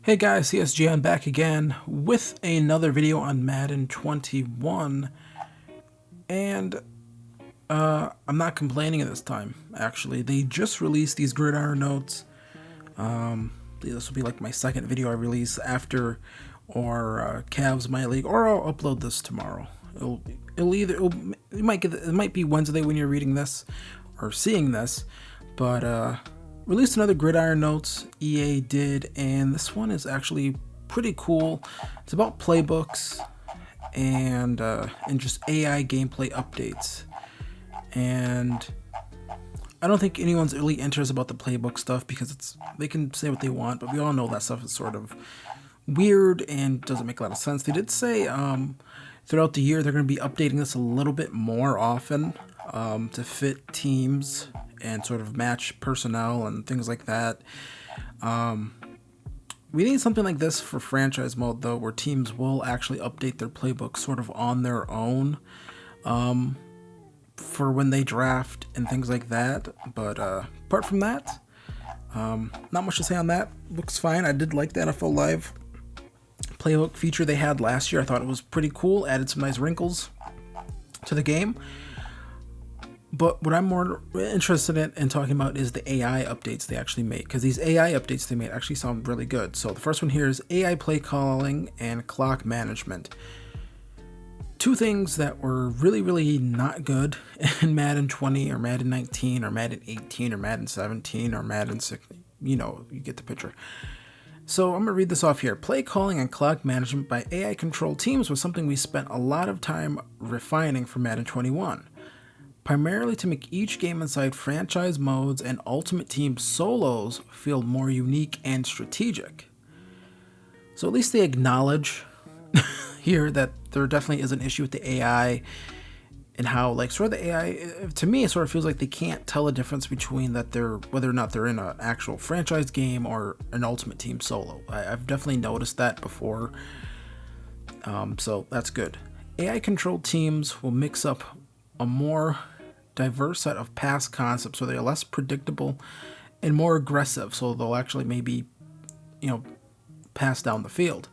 Hey guys, CSG, back again with another video on Madden 21, and I'm not complaining this time, actually. They just released these Gridiron Notes. This will be like my second video I release after or Cavs My League, or I'll upload this tomorrow. It might be Wednesday when you're reading this or seeing this, but released another Gridiron Notes, EA did, and this one is actually pretty cool. It's about playbooks and just AI gameplay updates. And I don't think anyone's really interested about the playbook stuff because they can say what they want, but we all know that stuff is sort of weird and doesn't make a lot of sense. They did say throughout the year they're going to be updating this a little bit more often to fit teams and sort of match personnel and things like that. We need something like this for franchise mode, though, where teams will actually update their playbook sort of on their own for when they draft and things like that. But apart from that, not much to say on that. Looks fine. I did like the NFL Live playbook feature they had last year. I thought it was pretty cool. Added some nice wrinkles to the game. But what I'm more interested in talking about is the AI updates they actually made, because these AI updates they made actually sound really good. So the first one here is AI play calling and clock management. Two things that were really not good in Madden 20 or Madden 19 or Madden 18 or Madden 17 or Madden 6. You know, you get the picture. So I'm going to read this off here. Play calling and clock management by AI controlled teams was something we spent a lot of time refining for Madden 21. Primarily to make each game inside franchise modes and Ultimate Team solos feel more unique and strategic. So at least they acknowledge here that there definitely is an issue with the AI and how, like, sort of the AI, to me, it sort of feels like they can't tell a difference between whether or not they're in an actual franchise game or an Ultimate Team solo. I've definitely noticed that before, so that's good. AI controlled teams will mix up a more diverse set of pass concepts, so they're less predictable and more aggressive, so they'll actually maybe, pass down the field.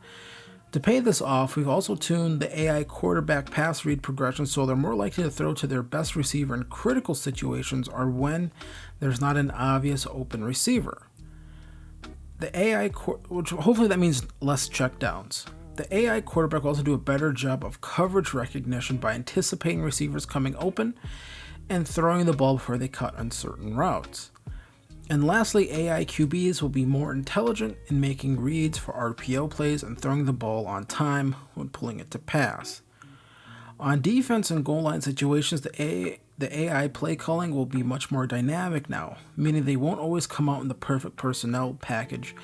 To pay this off, we've also tuned the AI quarterback pass read progression, so they're more likely to throw to their best receiver in critical situations or when there's not an obvious open receiver. The AI, which hopefully that means less checkdowns. The AI quarterback will also do a better job of coverage recognition by anticipating receivers coming open and throwing the ball before they cut on certain routes. And lastly, AI QBs will be more intelligent in making reads for RPO plays and throwing the ball on time when pulling it to pass. On defense and goal line situations, the AI play calling will be much more dynamic now, meaning they won't always come out in the perfect personnel package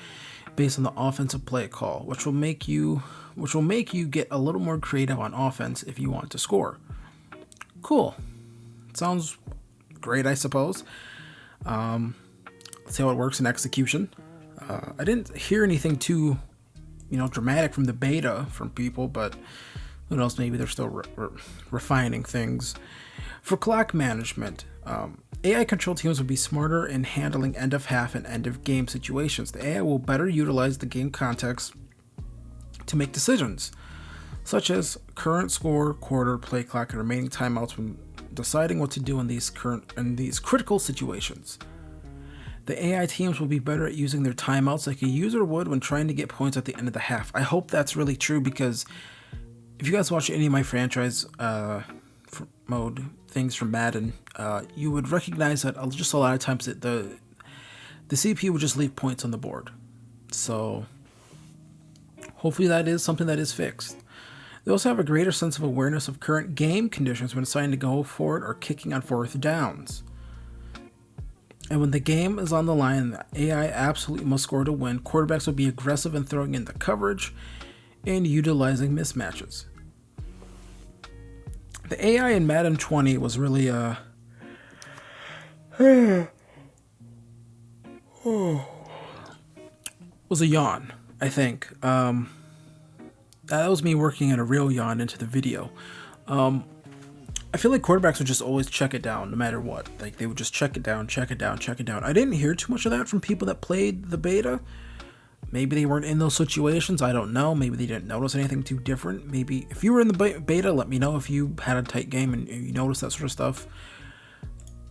based on the offensive play call, which will make you get a little more creative on offense if you want to score. Cool. Sounds great, I suppose. Let's see how it works in execution. I didn't hear anything too, dramatic from the beta from people, but who knows, maybe they're still refining things. For clock management, AI control teams will be smarter in handling end of half and end of game situations. The AI will better utilize the game context to make decisions, such as current score, quarter, play clock, and remaining timeouts when deciding what to do in these critical situations. The AI teams will be better at using their timeouts like a user would when trying to get points at the end of the half. I hope that's really true, because if you guys watch any of my franchise mode things from Madden, you would recognize that just a lot of times the CPU would just leave points on the board. So hopefully that is something that is fixed. They also have a greater sense of awareness of current game conditions when deciding to go for it or kicking on fourth downs. And when the game is on the line, the AI absolutely must score to win. Quarterbacks will be aggressive in throwing in the coverage and utilizing mismatches. The AI in Madden 20 was really was a yawn, I think. That was me working in a real yawn into the video. I feel like quarterbacks would just always check it down no matter what. Like, they would just check it down. I didn't hear too much of that from people that played the beta, Maybe they weren't in those situations. I don't know. Maybe they didn't notice anything too different. Maybe if you were in the beta, let me know if you had a tight game and you noticed that sort of stuff.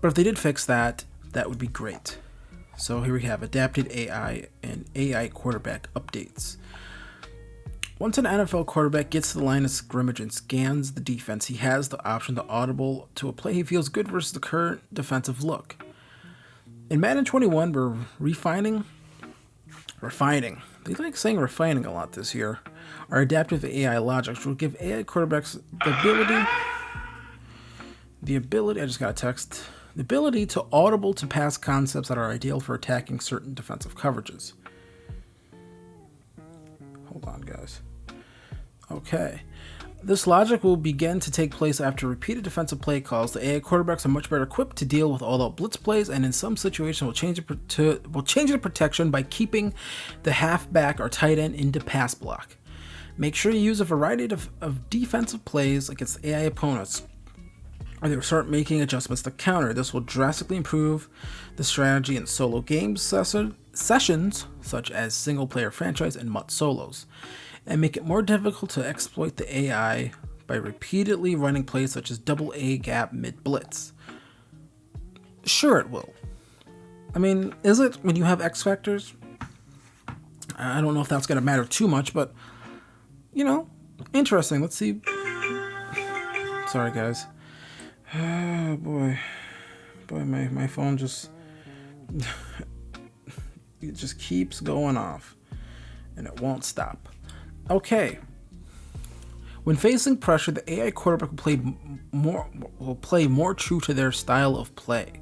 But if they did fix that, that would be great. So here we have adapted AI and AI quarterback updates. Once an NFL quarterback gets to the line of scrimmage and scans the defense, he has the option to audible to a play he feels good versus the current defensive look. In Madden 21, we're refining. They like saying refining a lot this year. Our adaptive AI logic, which will give AI quarterbacks the ability. I just got a text. The ability to audible to pass concepts that are ideal for attacking certain defensive coverages. Hold on, guys. Okay. This logic will begin to take place after repeated defensive play calls. The AI quarterbacks are much better equipped to deal with all-out blitz plays, and in some situations will change the protection by keeping the halfback or tight end into pass block. Make sure you use a variety of defensive plays against AI opponents, or they will start making adjustments to counter. This will drastically improve the strategy in solo game sessions, such as single-player franchise and MUT solos, and make it more difficult to exploit the AI by repeatedly running plays such as double A gap mid blitz. Sure, it will. I mean, is it when you have X factors? I don't know if that's going to matter too much, but you know, interesting. Let's see. Sorry, guys. Oh boy, my phone just it just keeps going off, and it won't stop. Okay. When facing pressure, the AI quarterback will play more true to their style of play.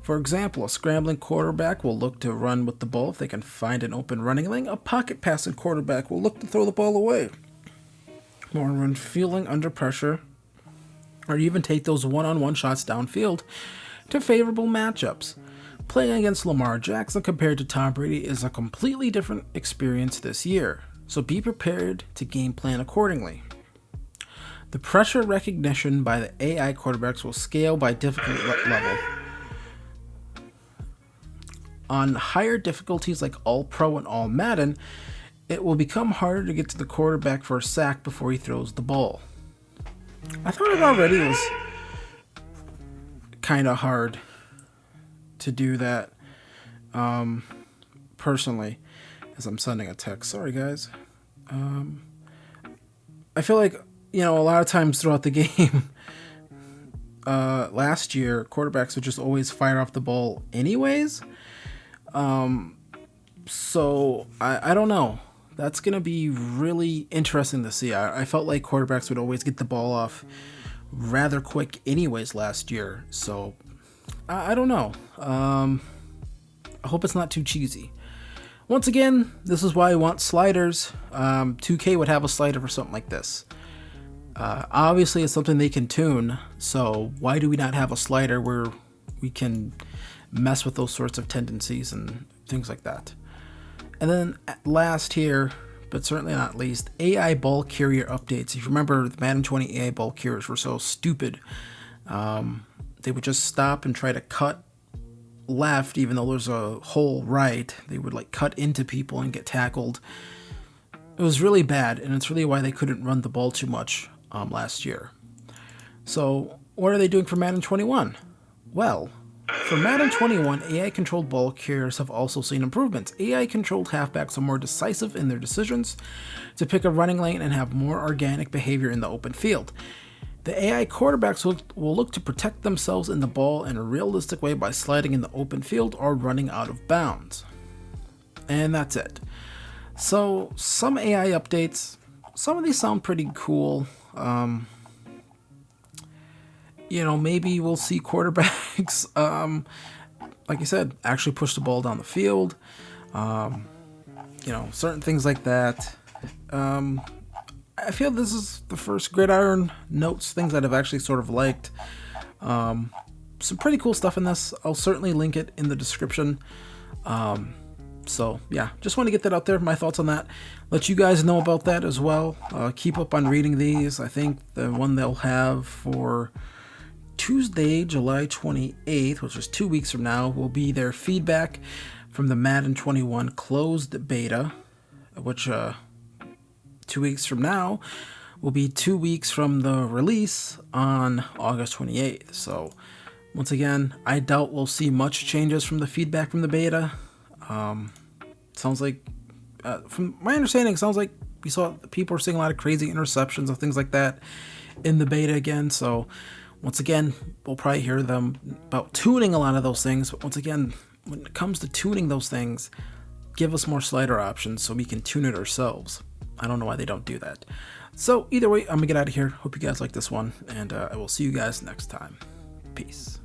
For example, a scrambling quarterback will look to run with the ball if they can find an open running lane. A pocket passing quarterback will look to throw the ball away. Or when feeling under pressure, or even take those one-on-one shots downfield to favorable matchups. Playing against Lamar Jackson compared to Tom Brady is a completely different experience this year. So be prepared to game plan accordingly. The pressure recognition by the AI quarterbacks will scale by difficulty level. On higher difficulties like All Pro and All Madden, it will become harder to get to the quarterback for a sack before he throws the ball. I thought it already was kind of hard to do that, personally. As I'm sending a text. Sorry, guys. I feel like, you know, a lot of times throughout the game, last year, quarterbacks would just always fire off the ball anyways. So, I don't know. That's going to be really interesting to see. I felt like quarterbacks would always get the ball off rather quick anyways last year. So, I don't know. I hope it's not too cheesy. Once again, this is why I want sliders. 2K would have a slider for something like this. Obviously, it's something they can tune, so why do we not have a slider where we can mess with those sorts of tendencies and things like that? And then last here, but certainly not least, AI ball carrier updates. If you remember, the Madden 20 AI ball carriers were so stupid. They would just stop and try to cut left even though there's a hole right. They would like cut into people and get tackled. It was really bad, and it's really why they couldn't run the ball too much last year. So what are they doing for Madden 21? Well, for Madden 21, AI controlled ball carriers have also seen improvements. AI controlled halfbacks are more decisive in their decisions to pick a running lane and have more organic behavior in the open field. The AI quarterbacks will look to protect themselves in the ball in a realistic way by sliding in the open field or running out of bounds. And that's it. So, some AI updates. Some of these sound pretty cool. You know, maybe we'll see quarterbacks, like I said, actually push the ball down the field. You know, certain things like that. I feel this is the first Gridiron Notes things that I've actually sort of liked. Some pretty cool stuff in this. I'll certainly link it in the description. So yeah, just want to get that out there. My thoughts on that. Let you guys know about that as well. Keep up on reading these. I think the one they'll have for Tuesday, July 28th, which is 2 weeks from now, will be their feedback from the Madden 21 closed beta, which 2 weeks from now will be 2 weeks from the release on August 28th. So once again, I doubt we'll see much changes from the feedback from the beta. Sounds like, from my understanding, it sounds like we saw people are seeing a lot of crazy interceptions and things like that in the beta again. So once again, we'll probably hear them about tuning a lot of those things. But once again, when it comes to tuning those things, give us more slider options so we can tune it ourselves. I don't know why they don't do that. So either way, I'm gonna get out of here. Hope you guys like this one, and I will see you guys next time. Peace.